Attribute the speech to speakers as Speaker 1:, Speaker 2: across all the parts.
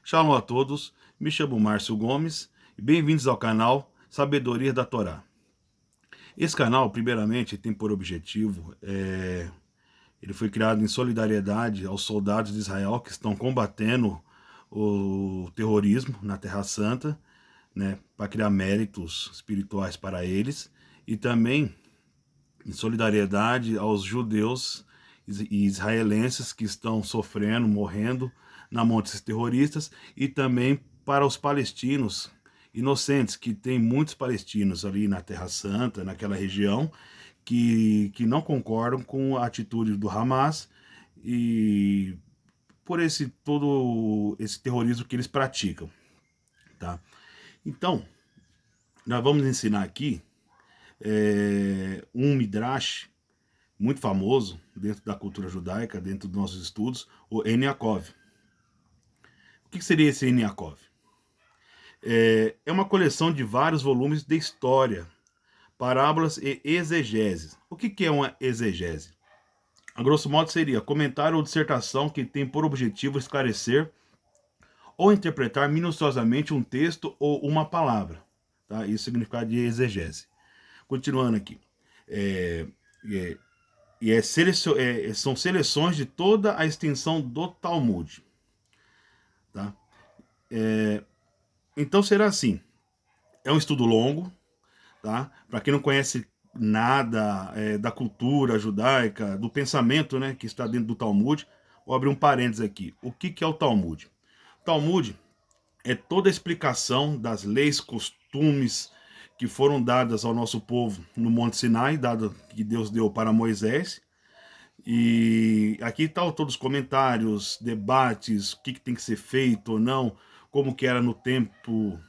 Speaker 1: Shalom a todos, me chamo Márcio Gomes e bem-vindos ao canal Sabedoria da Torá. Esse canal, primeiramente, tem por objetivo, ele foi criado em solidariedade aos soldados de Israel que estão combatendo o terrorismo na Terra Santa, né, para criar méritos espirituais para eles, e também em solidariedade aos judeus e israelenses que estão sofrendo, morrendo na mão desses terroristas, e também para os palestinos inocentes, que tem muitos palestinos ali na Terra Santa, naquela região, que não concordam com a atitude do Hamas e por todo esse terrorismo que eles praticam, tá? Então, nós vamos ensinar aqui um midrash muito famoso dentro da cultura judaica, dentro dos nossos estudos, o En Yaakov. O que seria esse En Yaakov? É uma coleção de vários volumes de história, parábolas e exegeses. O que é uma exegese? A grosso modo seria comentário ou dissertação que tem por objetivo esclarecer ou interpretar minuciosamente um texto ou uma palavra. Tá? Isso é o significado de exegese. Continuando aqui. São seleções de toda a extensão do Talmud. Tá? Então será assim. É um estudo longo, tá? Para quem não conhece nada da cultura judaica, do pensamento, né, que está dentro do Talmud, vou abrir um parênteses aqui. O que é o Talmud? O Talmud é toda a explicação das leis, costumes que foram dadas ao nosso povo no Monte Sinai, dado que Deus deu para Moisés. E aqui estão todos os comentários, debates, o que tem que ser feito ou não, como que era no tempo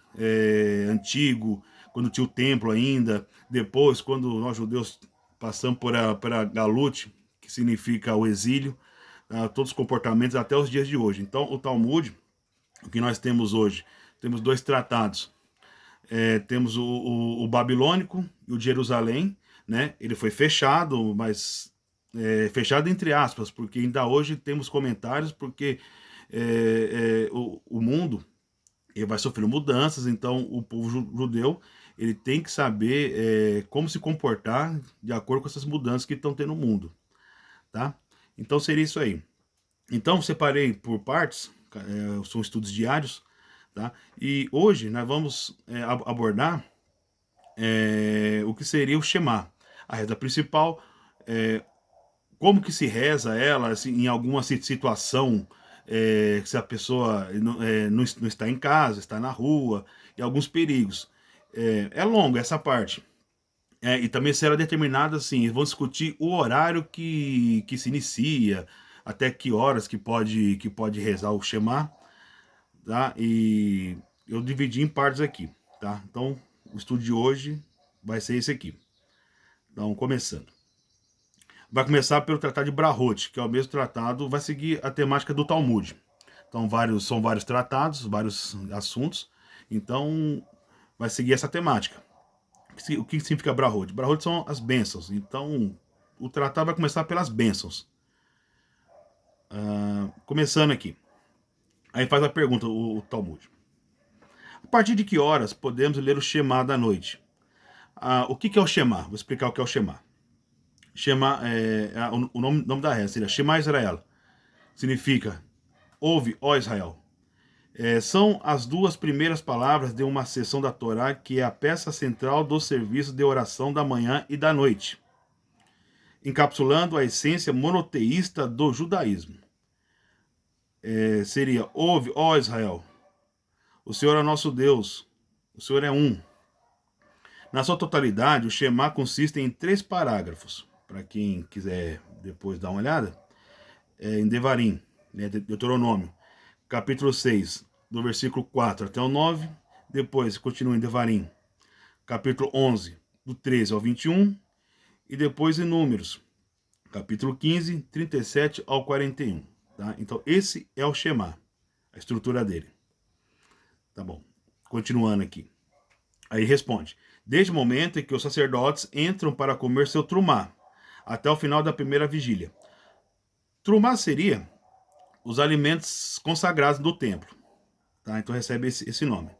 Speaker 1: antigo, quando tinha o templo ainda, depois, quando nós judeus passamos por a Galut, que significa o exílio, todos os comportamentos até os dias de hoje. Então, o Talmud, o que nós temos hoje, temos dois tratados. Temos o babilônico e o de Jerusalém, né? Ele foi fechado, mas fechado entre aspas, porque ainda hoje temos comentários, porque o mundo ele vai sofrer mudanças, então o povo judeu ele tem que saber como se comportar de acordo com essas mudanças que estão tendo no mundo, tá? Então seria isso aí. Então separei por partes, são estudos diários, tá? E hoje nós vamos abordar o que seria o Shema, a reza principal, como que se reza ela, assim, em alguma situação, se a pessoa não está em casa, está na rua, e alguns perigos. É longo essa parte. E também será determinado assim, vão discutir o horário que se inicia, até que horas que pode rezar o Shema, tá? E eu dividi em partes aqui, tá? Então, o estudo de hoje vai ser esse aqui. Então, começando. Vai começar pelo Tratado de Brahot, que é o mesmo tratado, vai seguir a temática do Talmud. Então, são vários tratados, vários assuntos. Então, vai seguir essa temática. O que significa Brahot? Brahot são as bênçãos. Então, o tratado vai começar pelas bênçãos. Começando aqui. Aí faz a pergunta, o Talmud. A partir de que horas podemos ler o Shema da noite? O que é o Shema? Vou explicar o que é o Shema. Shema, o nome da reza seria Shema Israel. Significa, ouve, ó Israel. São as duas primeiras palavras de uma seção da Torá que é a peça central do serviço de oração da manhã e da noite, encapsulando a essência monoteísta do judaísmo. Seria, ouve, ó Israel, o Senhor é nosso Deus, o Senhor é um. Na sua totalidade, o Shema consiste em 3 parágrafos, para quem quiser depois dar uma olhada, em Devarim, né, Deuteronômio, capítulo 6, do versículo 4 até o 9, depois continua em Devarim, capítulo 11, do 13 ao 21, e depois em Números, capítulo 15, 37 ao 41. Tá? Então, esse é o Shema, a estrutura dele. Tá bom, continuando aqui. Aí responde, desde o momento em que os sacerdotes entram para comer seu trumá, até o final da primeira vigília. Trumá seria os alimentos consagrados do templo. tá? Então recebe esse nome.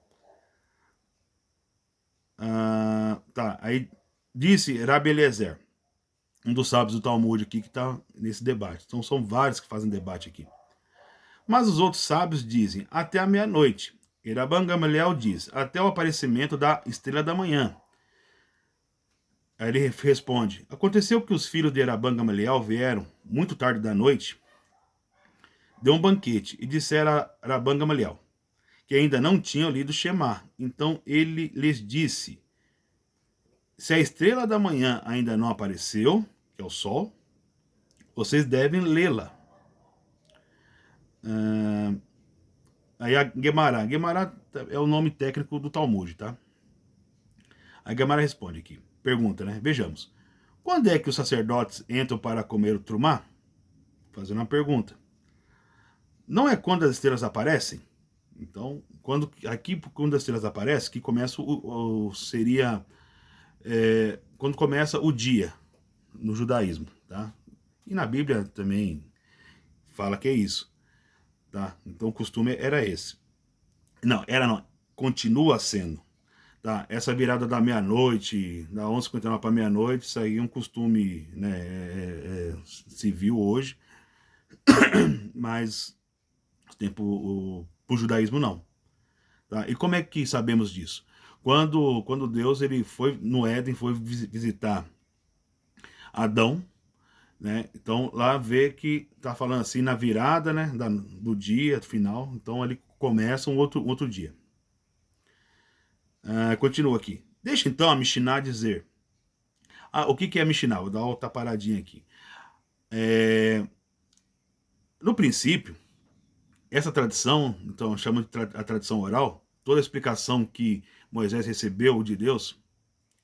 Speaker 1: Tá, aí disse Rabi Eliezer, um dos sábios do Talmud aqui que está nesse debate. Então são vários que fazem debate aqui. Mas os outros sábios dizem até a meia-noite. E Rabban Gamaliel diz até o aparecimento da estrela da manhã. Aí ele responde: aconteceu que os filhos de Rabban Gamaliel vieram muito tarde da noite, deu um banquete e disseram a Rabban Gamaliel que ainda não tinham lido Shema. Então ele lhes disse: se a estrela da manhã ainda não apareceu, que é o sol, vocês devem lê-la. Aí a Gemara é o nome técnico do Talmud, tá? A Gemara responde aqui, pergunta, né? Vejamos. Quando é que os sacerdotes entram para comer o trumá? Fazendo uma pergunta. Não é quando as estrelas aparecem? Então, quando as estrelas aparecem, que começa seria quando começa o dia no judaísmo, tá? E na Bíblia também fala que é isso, tá? Então o costume era esse. Não, continua sendo, tá? Essa virada da meia-noite, da 11h59 para meia-noite, isso aí é um costume, né, civil hoje, mas pro judaísmo não, tá? E como é que sabemos disso? Quando Deus ele foi no Éden, foi visitar Adão, né? Então lá vê que tá falando assim na virada, né, do dia final, então ele começa um outro dia. Continua aqui. Deixa então a Mishnah dizer. O que é a Mishnah? Vou dar outra paradinha aqui. No princípio, essa tradição, então chama de a tradição oral, toda a explicação que Moisés recebeu de Deus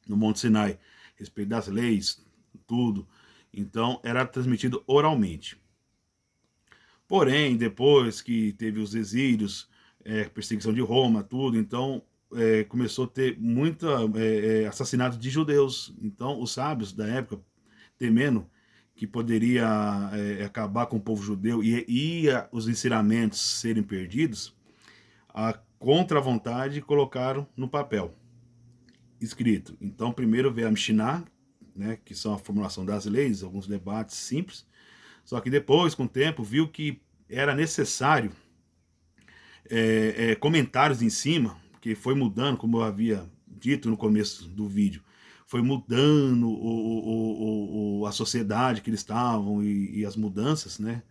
Speaker 1: no Monte Sinai, a respeito das leis, tudo, então era transmitido oralmente. Porém, depois que teve os exílios, perseguição de Roma, tudo, então começou a ter muito assassinato de judeus. Então, os sábios da época, temendo que poderia acabar com o povo judeu e os ensinamentos serem perdidos, contra a vontade, colocaram no papel, escrito. Então, primeiro veio a Mishnah, né, que são a formulação das leis, alguns debates simples. Só que depois, com o tempo, viu que era necessário comentários em cima, porque foi mudando, como eu havia dito no começo do vídeo, foi mudando a sociedade que eles estavam e as mudanças, né?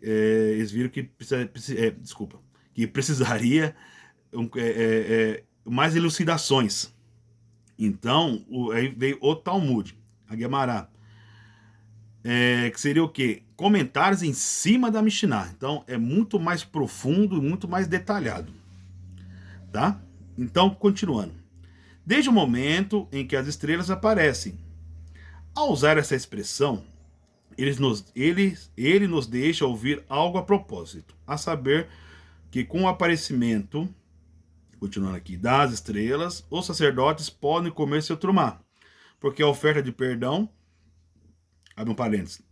Speaker 1: Eles viram que que precisaria mais elucidações. Então, aí veio o Talmud, a Gemara, que seria o quê? Comentários em cima da Mishnah. Então, é muito mais profundo e muito mais detalhado, tá? Então, continuando. Desde o momento em que as estrelas aparecem. Ao usar essa expressão, ele nos deixa ouvir algo a propósito, a saber que com o aparecimento, continuando aqui, das estrelas, os sacerdotes podem comer seu trumá, porque a oferta de perdão, abre um parênteses,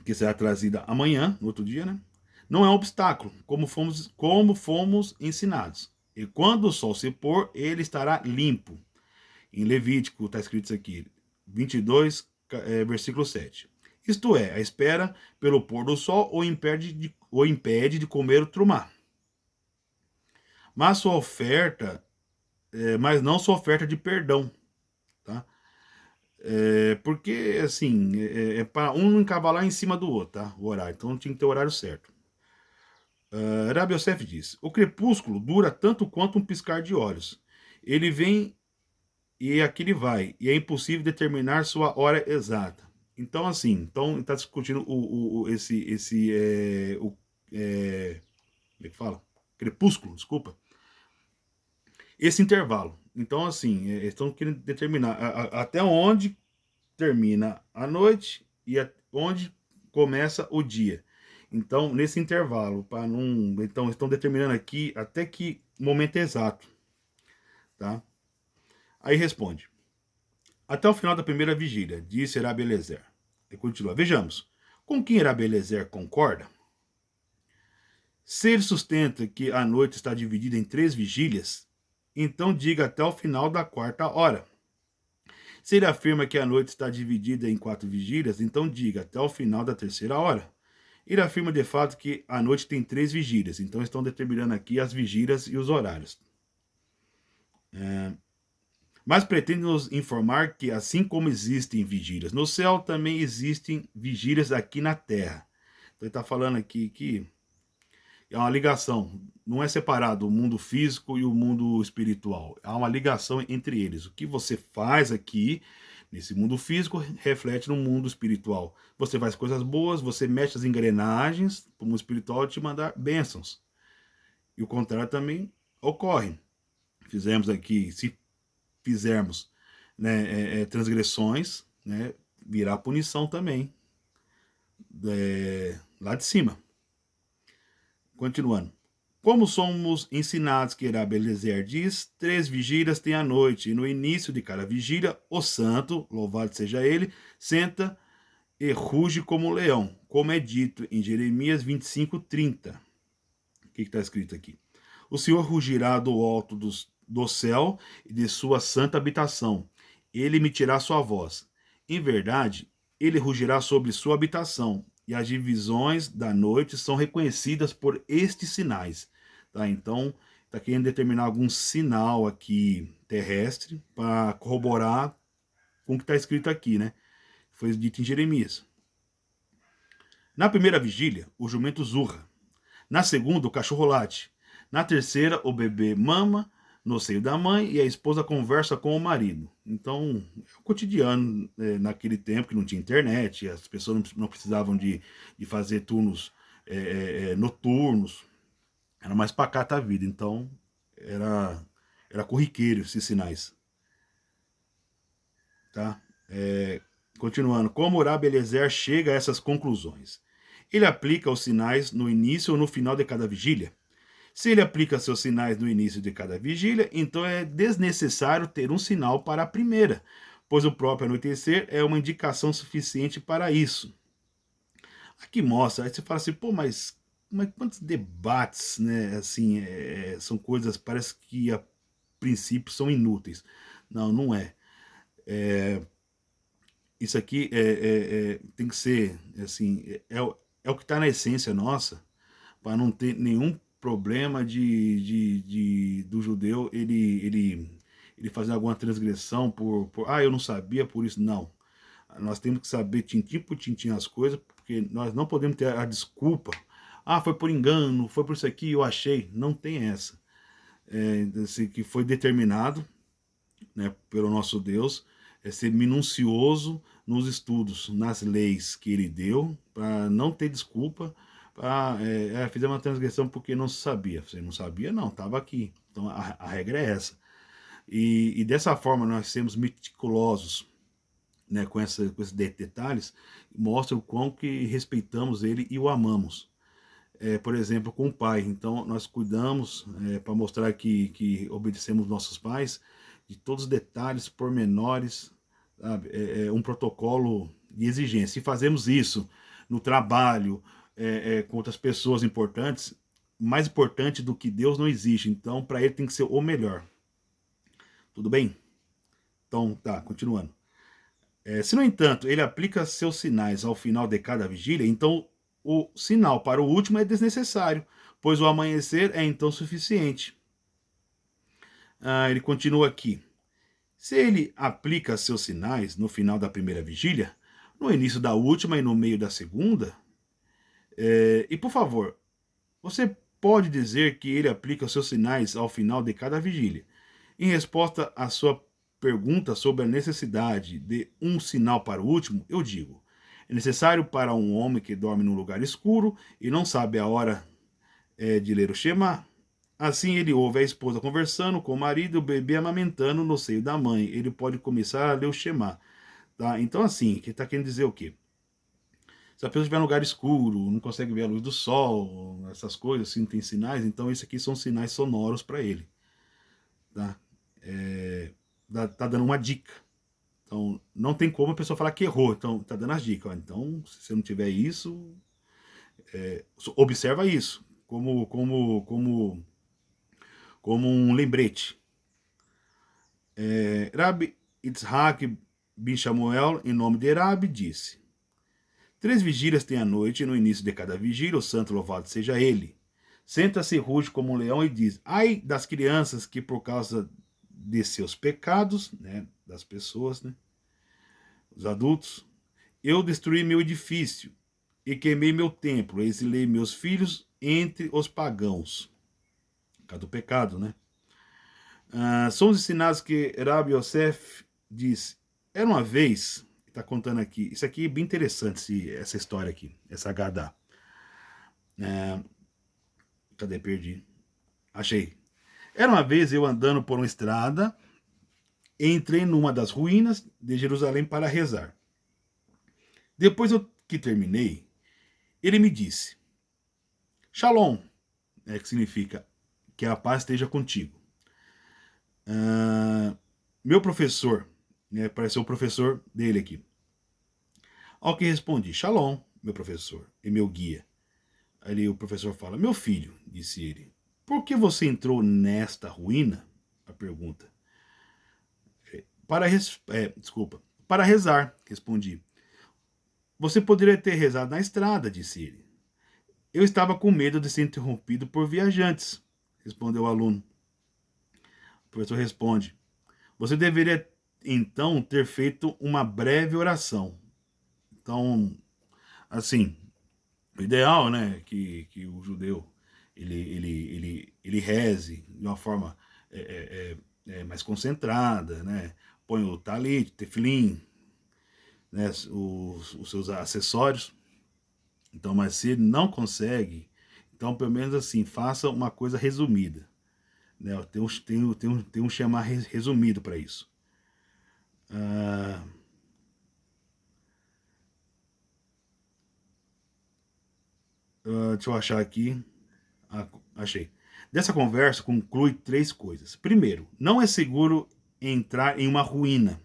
Speaker 1: que será trazida amanhã, no outro dia, né? Não é um obstáculo, como fomos ensinados. E quando o sol se pôr, ele estará limpo. Em Levítico está escrito isso aqui, 22, versículo 7. Isto é, a espera pelo pôr do sol o impede de comer o trumá. Mas não sua oferta de perdão, tá? Porque, assim, para um não encavalar em cima do outro, tá? O horário. Então tinha que ter o horário certo. Rabi Yosef diz: o crepúsculo dura tanto quanto um piscar de olhos. Ele vem e aqui ele vai, e é impossível determinar sua hora exata. Então, assim, está discutindo como é que fala? Crepúsculo, desculpa. Esse intervalo. Então, assim, estão querendo determinar até onde termina a noite e onde começa o dia. Então, nesse intervalo, para não. Então, estão determinando aqui até que momento exato. Tá? Aí responde. Até o final da primeira vigília, disse Rabi Eliezer. E continua. Vejamos. Com quem Rabi Eliezer concorda? Se ele sustenta que a noite está dividida em 3 vigílias, então diga até o final da 4ª hora. Se ele afirma que a noite está dividida em 4 vigílias, então diga até o final da 3ª hora. Ele afirma de fato que a noite tem 3 vigílias, então estão determinando aqui as vigílias e os horários. Mas pretende nos informar que, assim como existem vigílias no céu, também existem vigílias aqui na terra. Então ele está falando aqui que é uma ligação, não é separado o mundo físico e o mundo espiritual. Há uma ligação entre eles. O que você faz aqui, nesse mundo físico, reflete no mundo espiritual. Você faz coisas boas, você mexe as engrenagens para o mundo espiritual te mandar bênçãos. E o contrário também ocorre. Fizemos aqui, se fizermos, né, transgressões, né, virá punição também, lá de cima. Continuando. Como somos ensinados que Rabelezer diz, 3 vigílias tem a noite, e no início de cada vigília, o santo, louvado seja ele, senta e ruge como um leão, como é dito em Jeremias 25:30. O que está escrito aqui? O Senhor rugirá do alto do céu e de sua santa habitação. Ele emitirá sua voz. Em verdade, ele rugirá sobre sua habitação, e as divisões da noite são reconhecidas por estes sinais. Tá? Então, está querendo determinar algum sinal aqui terrestre para corroborar com o que está escrito aqui, né? Foi dito em Jeremias. Na primeira vigília, o jumento zurra. Na segunda, o cachorro late. Na terceira, o bebê mama no seio da mãe e a esposa conversa com o marido. Então, é o cotidiano, naquele tempo que não tinha internet, as pessoas não precisavam de fazer turnos noturnos, era mais pacata a vida, então era corriqueiro esses sinais. Tá? Continuando, como Rabi Eliezer chega a essas conclusões? Ele aplica os sinais no início ou no final de cada vigília? Se ele aplica seus sinais no início de cada vigília, então é desnecessário ter um sinal para a primeira, pois o próprio anoitecer é uma indicação suficiente para isso. Aqui mostra, aí você fala assim, pô, mas quantos debates, né, assim, são coisas, parece que a princípio são inúteis. Não, não é. Isso aqui tem que ser, assim, é o que está na essência nossa, para não ter nenhum problema do judeu ele fazer alguma transgressão por eu não sabia, por isso. Não. Nós temos que saber tintim por tintim as coisas, porque nós não podemos ter a desculpa. Foi por engano, foi por isso aqui, eu achei. Não tem essa. Assim, que foi determinado, né, pelo nosso Deus, ser minucioso nos estudos, nas leis que ele deu, para não ter desculpa. Fizemos uma transgressão porque não se sabia. Você não sabia? Não, estava aqui. Então a regra é essa. E dessa forma nós sermos meticulosos, né, com esses detalhes, mostra o quão que respeitamos ele e o amamos. Por exemplo, com o pai. Então nós cuidamos, para mostrar que obedecemos nossos pais, de todos os detalhes pormenores, sabe? Um protocolo de exigência. Se fazemos isso no trabalho, com outras pessoas importantes, mais importante do que Deus não existe. Então, para ele tem que ser o melhor. Tudo bem? Então, tá, continuando. Se, no entanto, ele aplica seus sinais ao final de cada vigília, então o sinal para o último é desnecessário, pois o amanhecer é então suficiente. Ele continua aqui. Se ele aplica seus sinais no final da primeira vigília, no início da última e no meio da segunda, e por favor, você pode dizer que ele aplica os seus sinais ao final de cada vigília. Em resposta à sua pergunta sobre a necessidade de um sinal para o último, eu digo: é necessário para um homem que dorme num lugar escuro e não sabe a hora de ler o Shema. Assim ele ouve a esposa conversando com o marido e o bebê amamentando no seio da mãe. Ele pode começar a ler o Shema. Tá? Então, assim, que está querendo dizer o quê? Se a pessoa estiver em lugar escuro, não consegue ver a luz do sol, essas coisas, assim, tem sinais, então esses aqui são sinais sonoros para ele. Tá? Tá dando uma dica. Então, não tem como a pessoa falar que errou. Então, tá dando as dicas. Então, se você não tiver isso, observa isso. como um lembrete. Rabi Yitzhak bin Shamuel, em nome de Rabi, disse: 3 vigílias tem a noite, e no início de cada vigília, o santo louvado seja ele. Senta-se, ruge como um leão e diz: ai das crianças que por causa de seus pecados, né, das pessoas, né, os adultos, eu destruí meu edifício e queimei meu templo, exilei meus filhos entre os pagãos. Por causa do pecado, né? Somos ensinados que Rabi Yosef diz: era uma vez, está contando aqui, isso aqui é bem interessante, essa história aqui, essa Haggadah. Cadê? Perdi. Achei. Era uma vez eu andando por uma estrada, entrei numa das ruínas de Jerusalém para rezar. Depois que terminei, ele me disse: Shalom, que significa que a paz esteja contigo. Meu professor, né, parece o professor dele aqui. Ao que respondi: Shalom, meu professor e meu guia. Aí o professor fala: meu filho, disse ele, por que você entrou nesta ruína? A pergunta. Para rezar, respondi. Você poderia ter rezado na estrada, disse ele. Eu estava com medo de ser interrompido por viajantes, respondeu o aluno. O professor responde: você deveria então ter feito uma breve oração. Então, assim, o ideal, né, que o judeu ele reze de uma forma mais concentrada, né? Põe o talit, tefilim, né, os seus acessórios. Então, mas se ele não consegue, então pelo menos assim, faça uma coisa resumida. Né? Tem um chamar resumido para isso. Deixa eu achar aqui. Achei. Dessa conversa conclui 3 coisas. Primeiro, não é seguro entrar em uma ruína.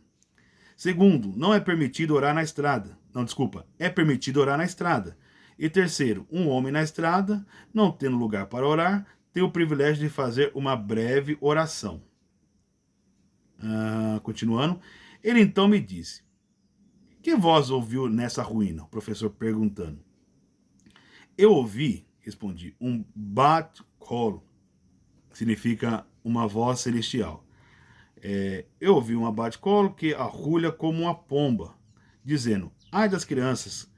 Speaker 1: Segundo, não é permitido orar na estrada. Não, desculpa, é permitido orar na estrada. E terceiro, um homem na estrada, não tendo lugar para orar, tem o privilégio de fazer uma breve oração. Continuando, ele então me disse: que voz ouviu nessa ruína? O professor perguntando. Eu ouvi, respondi, um bat-kol, que significa uma voz celestial. Eu ouvi uma bat-kol que arrulha como uma pomba, dizendo: ai das crianças,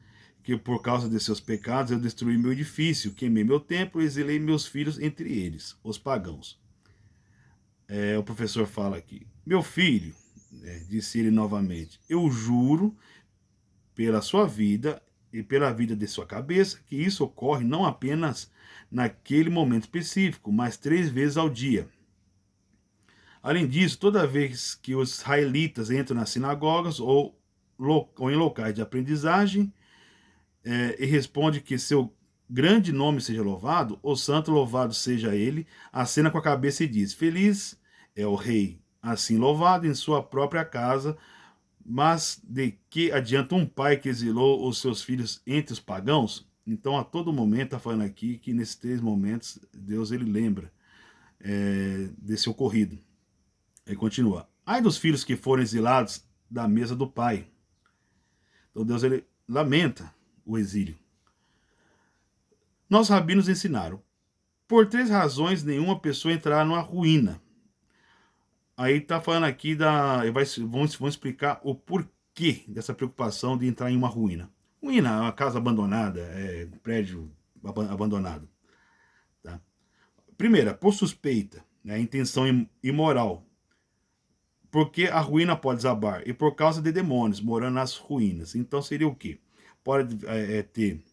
Speaker 1: que por causa de seus pecados eu destruí meu edifício, queimei meu templo e exilei meus filhos entre eles, os pagãos. O professor fala aqui: meu filho, disse ele novamente, eu juro pela sua vida e pela vida de sua cabeça que isso ocorre não apenas naquele momento específico, mas 3 vezes ao dia. Além disso, toda vez que os israelitas entram nas sinagogas ou em locais de aprendizagem e responde que seu grande nome seja louvado, o santo louvado seja ele, acena com a cabeça e diz: feliz é o rei, assim louvado em sua própria casa, mas de que adianta um pai que exilou os seus filhos entre os pagãos? Então, a todo momento, está falando aqui que nesses 3 momentos, Deus ele lembra desse ocorrido. Ele continua: ai dos filhos que foram exilados da mesa do pai. Então, Deus ele lamenta o exílio. Nossos rabinos ensinaram: por 3 razões nenhuma pessoa entrará numa ruína. Aí está falando aqui vamos explicar o porquê dessa preocupação de entrar em uma ruína. Ruína é uma casa abandonada, um prédio abandonado. Tá? Primeira, por suspeita, né, intenção imoral. Porque a ruína pode desabar e por causa de demônios morando nas ruínas. Então seria o quê? Pode ter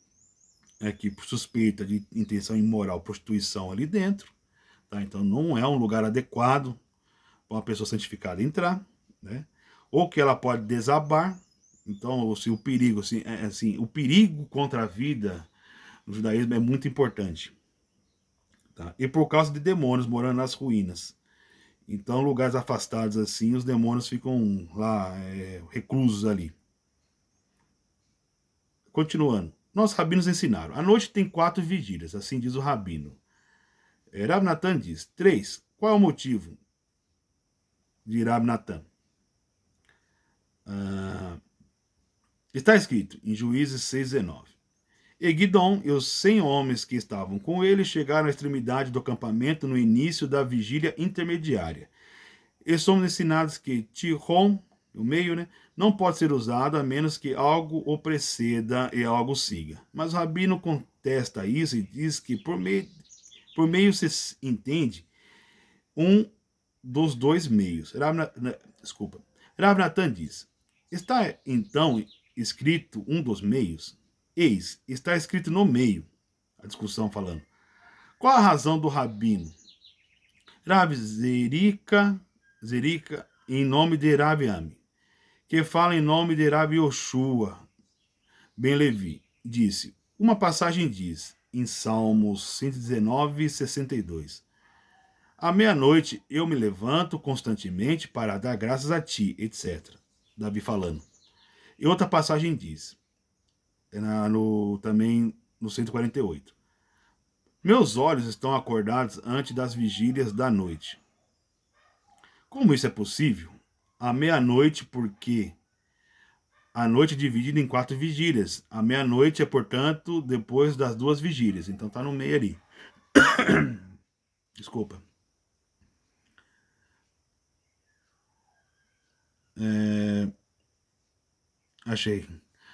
Speaker 1: aqui por suspeita de intenção imoral, prostituição ali dentro. Tá? Então não é um lugar adequado para uma pessoa santificada entrar, né? Ou que ela pode desabar. Então, assim, o perigo, o perigo contra a vida no judaísmo é muito importante, tá? E por causa de demônios morando nas ruínas. Então, lugares afastados assim, os demônios ficam lá reclusos ali. Continuando. nossos rabinos ensinaram. A noite tem 4 vigílias, assim diz o rabino. Rav Natan diz, 3. Qual é o motivo de Rav Natan? Está escrito em Juízes 6,19. E Guidom e os 100 homens que estavam com ele chegaram à extremidade do acampamento no início da vigília intermediária. E somos ensinados que Tihon, o meio, né, não pode ser usado a menos que algo o preceda e algo siga. Mas o rabino contesta isso e diz que por meio se entende um dos dois meios. Desculpa. Rav Natan diz, está então escrito um dos meios? Eis, está escrito no meio, a discussão falando. Qual a razão do rabino? Rav Zerika, em nome de Rav Ami, que fala em nome de Rav Yoshua Ben Levi, disse, uma passagem diz, em Salmos 119, 62, à meia-noite eu me levanto constantemente para dar graças a ti, etc. Davi falando. E outra passagem diz, também no 148, meus olhos estão acordados antes das vigílias da noite. Como isso é possível? À meia-noite, porque a noite é dividida em 4 vigílias. A meia-noite é, portanto, depois das 2 vigílias. Então tá no meio ali. Desculpa. Achei.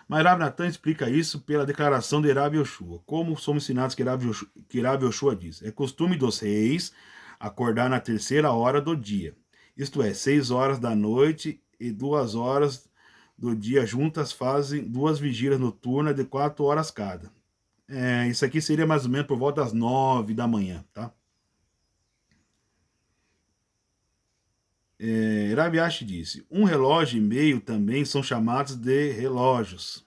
Speaker 1: Mas Rav Natan explica isso pela declaração de Rav Yoshua. Como somos ensinados que Rav Yoshua diz? É costume dos reis acordar na 3ª hora do dia. Isto é, 6 horas da noite e 2 horas do dia juntas fazem 2 vigílias noturnas de 4 horas cada. Isso aqui seria mais ou menos por volta das 9 da manhã, tá? Rav Ashi disse, um relógio e meio também são chamados de relógios.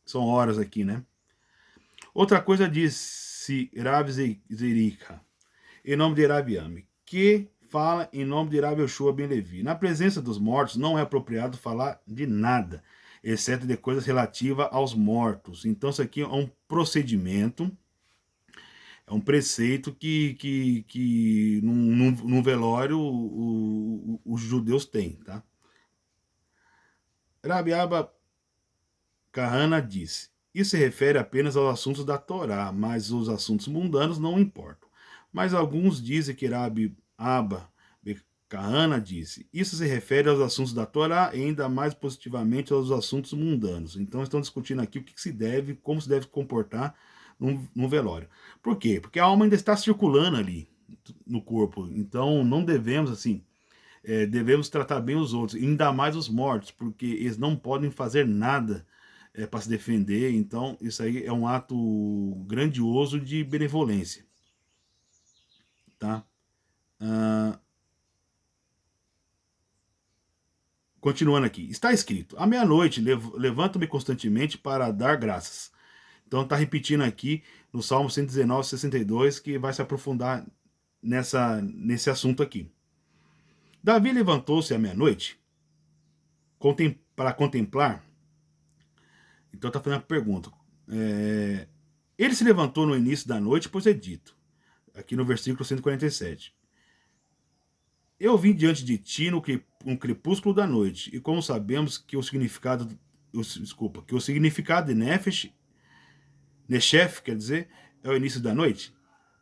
Speaker 1: São horas aqui, né? Outra coisa disse Rav Zerika, em nome de Rav Ami, que fala em nome de Rav Yoshua Ben Levi. Na presença dos mortos não é apropriado falar de nada, exceto de coisas relativas aos mortos. Então isso aqui é um procedimento, é um preceito que num velório os judeus têm, tá? Rabi Abba Kahana disse, isso se refere apenas aos assuntos da Torá, mas os assuntos mundanos não importam. Mas alguns dizem que Rabi Abba Kahana disse, isso se refere aos assuntos da Torá e ainda mais positivamente aos assuntos mundanos. Então estão discutindo aqui o que se deve, como se deve comportar num velório. Por quê? Porque a alma ainda está circulando ali no corpo. Então não devemos, assim, devemos tratar bem os outros, ainda mais os mortos, porque eles não podem fazer nada para se defender. Então isso aí é um ato grandioso de benevolência, tá? Continuando aqui, está escrito, à meia-noite levanto-me constantemente para dar graças. Então está repetindo aqui no Salmo 119, 62, que vai se aprofundar nesse assunto aqui. Davi levantou-se à meia-noite para contemplar. Então está fazendo a pergunta. Ele se levantou no início da noite, pois é dito, aqui no versículo 147. Eu vim diante de ti no crepúsculo da noite, e como sabemos que o significado de Neshef, quer dizer, é o início da noite,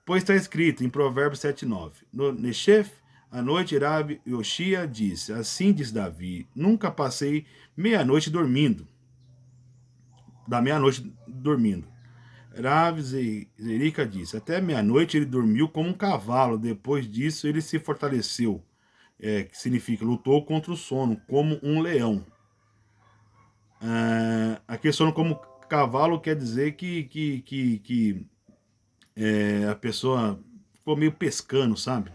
Speaker 1: pois está escrito em Provérbios 7,9. No Neshef, à noite, Rav Yoshia disse, assim diz Davi, nunca passei meia-noite dormindo. Da meia-noite dormindo. Rav Zerika disse, até meia-noite ele dormiu como um cavalo, depois disso ele se fortaleceu, que significa lutou contra o sono, como um leão. Aqui sono como cavalo quer dizer que a pessoa ficou meio pescando, sabe?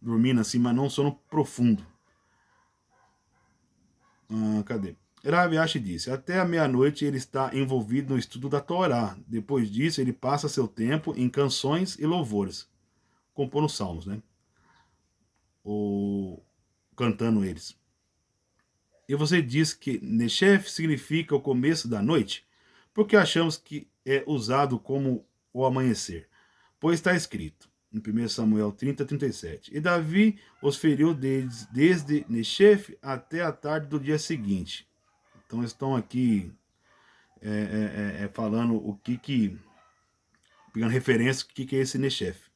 Speaker 1: Dormindo assim, mas não sono profundo. Cadê? Rav Ashi disse, até a meia-noite ele está envolvido no estudo da Torá. Depois disso, ele passa seu tempo em canções e louvores, compondo salmos, né? Ou cantando eles. E você diz que Neshef significa o começo da noite? porque achamos que é usado como o amanhecer. Pois está escrito, em 1 Samuel 30:37, e Davi os feriu desde Nechef até a tarde do dia seguinte. Então estão aqui falando o que pegando referência, o que é esse Nechef.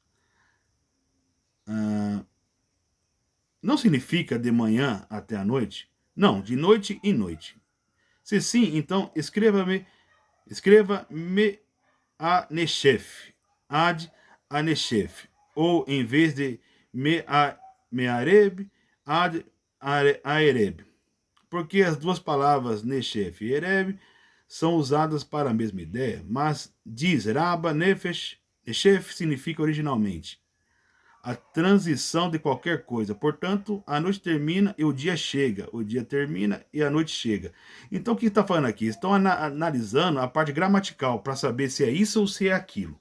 Speaker 1: Não significa de manhã até a noite? Não, de noite em noite. Se sim, então escreva-me a Nechef, ad a Nechef, ou em vez de Meareb, ad Aereb, porque as duas palavras Nechef e Ereb são usadas para a mesma ideia, mas diz Raba Nefesh, Nechef significa originalmente a transição de qualquer coisa. Portanto, a noite termina e o dia chega. O dia termina e a noite chega. Então, o que está falando aqui? Estão analisando a parte gramatical para saber se é isso ou se é aquilo.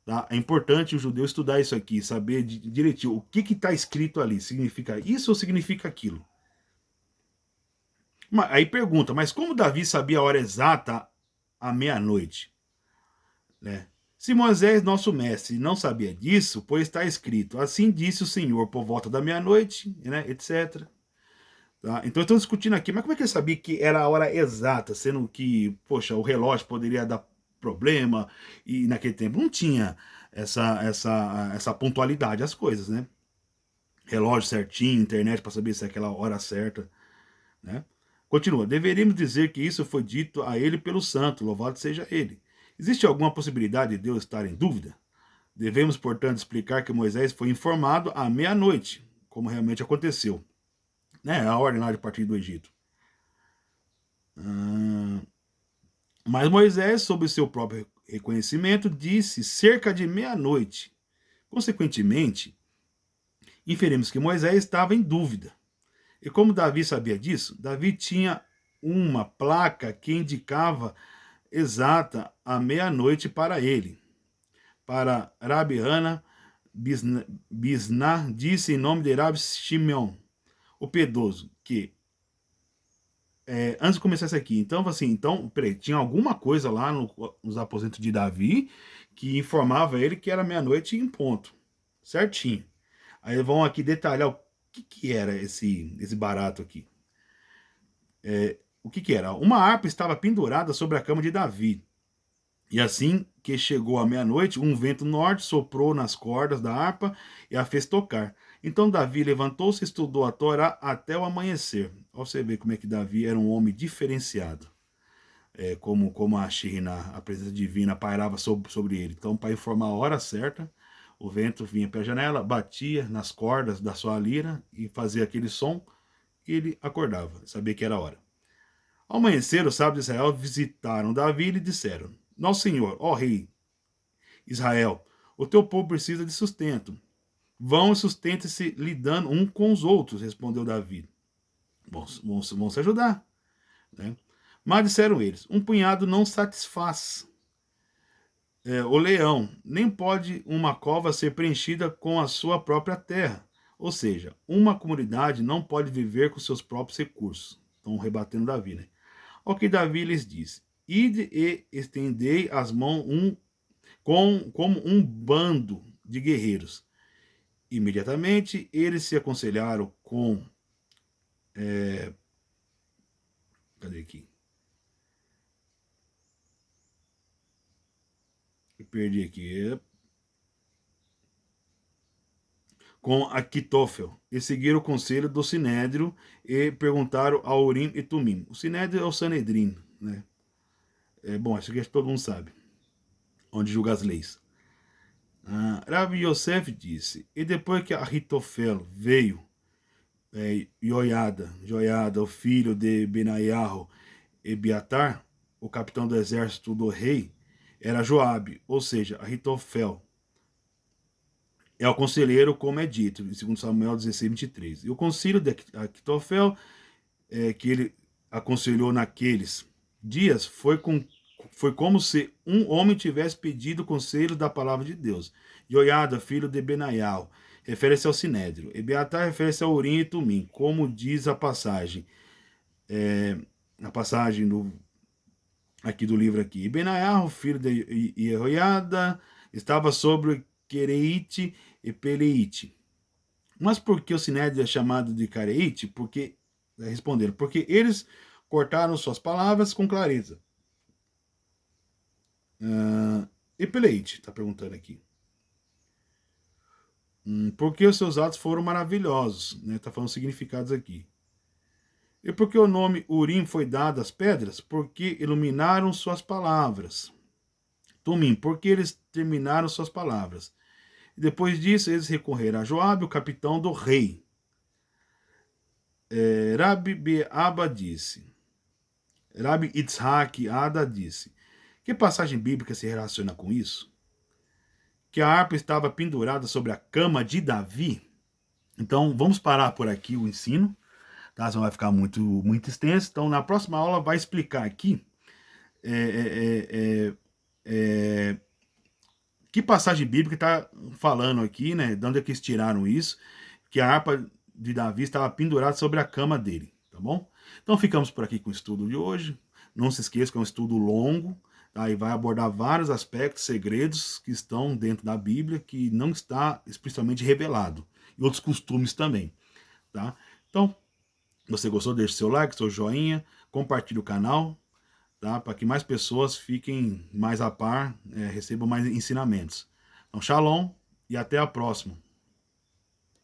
Speaker 1: Tá? É importante o judeu estudar isso aqui, saber direitinho o que está escrito ali. Significa isso ou significa aquilo? Aí pergunta, mas como Davi sabia a hora exata à meia-noite? Né? Se Moisés, nosso mestre, não sabia disso, pois está escrito, assim disse o Senhor por volta da meia-noite, né, etc. Tá? Então estão discutindo aqui, mas como é que ele sabia que era a hora exata, sendo que, poxa, o relógio poderia dar problema, e naquele tempo não tinha essa pontualidade as coisas, né? Relógio certinho, internet para saber se é aquela hora certa, né? Continua, deveríamos dizer que isso foi dito a ele pelo santo, louvado seja ele. Existe alguma possibilidade de Deus estar em dúvida? Devemos, portanto, explicar que Moisés foi informado à meia-noite, como realmente aconteceu. Né? A ordem lá de partir do Egito. Mas Moisés, sob o seu próprio reconhecimento, disse cerca de meia-noite. Consequentemente, inferimos que Moisés estava em dúvida. E como Davi sabia disso, Davi tinha uma placa que indicava exata a meia-noite para ele. Para Rabi Hana Bisná disse em nome de Rabi Shimeon, o piedoso, que antes de começar isso aqui, então assim, peraí, tinha alguma coisa lá nos aposentos de Davi que informava ele que era meia-noite em ponto, certinho. Aí vão aqui detalhar o que era esse barato aqui. O que era? Uma harpa estava pendurada sobre a cama de Davi. E assim que chegou a meia-noite, um vento norte soprou nas cordas da harpa e a fez tocar. Então Davi levantou-se e estudou a Torá até o amanhecer. Olha você ver como é que Davi era um homem diferenciado. Como a Shekhinah, a presença divina, pairava sobre ele. Então, para informar a hora certa, o vento vinha pela janela, batia nas cordas da sua lira e fazia aquele som, e ele acordava, sabia que era a hora. Ao amanhecer, os sábios de Israel visitaram Davi e lhe disseram: Nosso Senhor, ó Rei Israel, o teu povo precisa de sustento. Vão e sustentem-se lidando um com os outros, respondeu Davi. Vão se ajudar. Né? Mas disseram eles: um punhado não satisfaz o leão, nem pode uma cova ser preenchida com a sua própria terra. Ou seja, uma comunidade não pode viver com seus próprios recursos. Estão rebatendo Davi, né? Ao que Davi lhes disse: Ide e estendei as mãos como um bando de guerreiros. Imediatamente eles se aconselharam com. Cadê aqui? Eu perdi aqui. Com Aquitofel, e seguiram o conselho do Sinédrio e perguntaram a Urim e Tumim. O Sinédrio é o Sanedrim, né? Bom, acho que todo mundo sabe, onde julga as leis. Rabi Yosef disse, e depois que Ahitofel veio, Joiada, o filho de Benaiahu, e Biatar, o capitão do exército do rei, era Joabe, ou seja, Ahitofel. É o conselheiro, como é dito, em 2 Samuel 16:23. E o conselho de Aquitofel, que ele aconselhou naqueles dias, foi como se um homem tivesse pedido conselho da palavra de Deus. Joiada, filho de Benaial, refere-se ao Sinédrio. Ebiatar refere-se ao Urim e Tumim, como diz a passagem. A passagem aqui do livro aqui. E Benaiah, o filho de Jeoiada, estava sobre Quereite e Peleite. Mas por que o Sinédrio é chamado de Careite? Porque, responderam, porque eles cortaram suas palavras com clareza. E Peleite, está perguntando aqui. Porque os seus atos foram maravilhosos, né? Está falando significados aqui. E porque o nome Urim foi dado às pedras? Porque iluminaram suas palavras. Tumim, porque eles terminaram suas palavras. E depois disso, eles recorreram a Joabe, o capitão do rei. Rabi Beaba disse, Rabi Itzhak Ada disse, que passagem bíblica se relaciona com isso? Que a harpa estava pendurada sobre a cama de Davi? Então, vamos parar por aqui o ensino, tá? Senão vai ficar muito extenso. Então, na próxima aula vai explicar aqui que passagem bíblica está falando aqui, né? De onde é que eles tiraram isso? Que a harpa de Davi estava pendurada sobre a cama dele, tá bom? Então ficamos por aqui com o estudo de hoje. Não se esqueça que é um estudo longo, tá? E vai abordar vários aspectos, segredos que estão dentro da Bíblia que não está explicitamente revelado. E outros costumes também, tá? Então, se você gostou, deixe seu like, seu joinha, compartilhe o canal, tá? Para que mais pessoas fiquem mais a par, recebam mais ensinamentos. Então, shalom e até a próxima.